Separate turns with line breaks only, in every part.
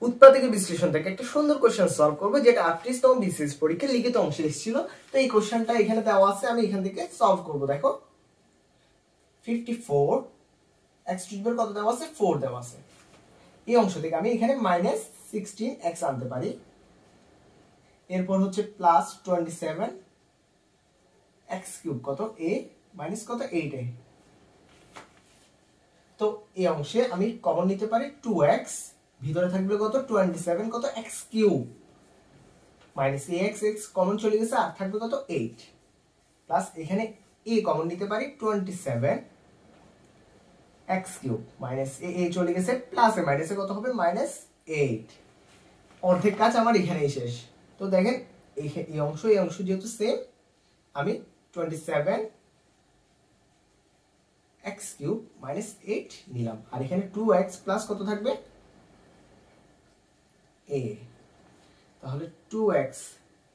উৎপাদকের বিশ্লেষণ থেকে একটা সুন্দর কোশ্চেন সলভ করবো, যেটা 38তম বিসিএস পরীক্ষায় লিখিত অংশে এসেছিল। তো এই কোশ্চেনটা এখানে দেওয়া আছে, আমি এখান থেকে সলভ করব। দেখো 54 x টু দি কত দেওয়া আছে, 4 দেওয়া আছে। এই অংশ থেকে আমি এখানে -16x আনতে পারি। এরপর হচ্ছে +27 x কিউব কত a মাইনাস কত 8a। তো এই অংশে আমি কমন নিতে পারি 2x, ভিতরে থাকবে কত 27 কত x cube minus ax, x common চলে গেছে, আর থাকবে কত 8 প্লাস এখানে a কমন নিতে পারি 27 x কিউব মাইনাস a চলে গেছে, প্লাস এ মাইনাসে কত হবে -8। অর্ধেক কাজ আমার এখানেই শেষ। তো দেখেন এই অংশ যেহেতু সেম, আমি 27 x কিউব মাইনাস 8 নিলাম, আর এখানে 2x প্লাস কত থাকবে a। তাহলে 2x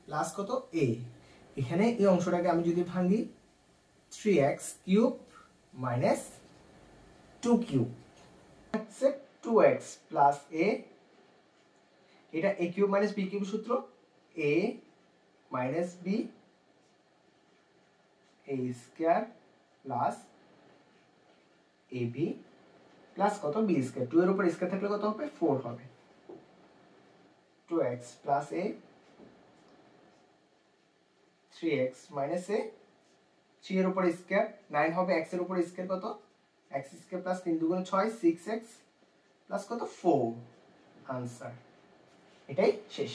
প্লাস কত a। এখানে এই অংশটাকে আমি যদি ভাঙি 3x কিউব মাইনাস 2 কিউব হচ্ছে 2x প্লাস a, এটা a cube minus b cube সূত্র, a minus b a square plus ab plus কত b স্কয়ার, 2 এর উপর স্কয়ার থাকলে কত হবে 4 হবে। 2x plus a 3x minus a, 3 এর উপর স্কয়ার 9 হবে, x এর উপর স্কয়ার কত x স্কয়ার প্লাস 3 দুগুণ 6 6x প্লাস কত 4। আনসার এটাই শেষ।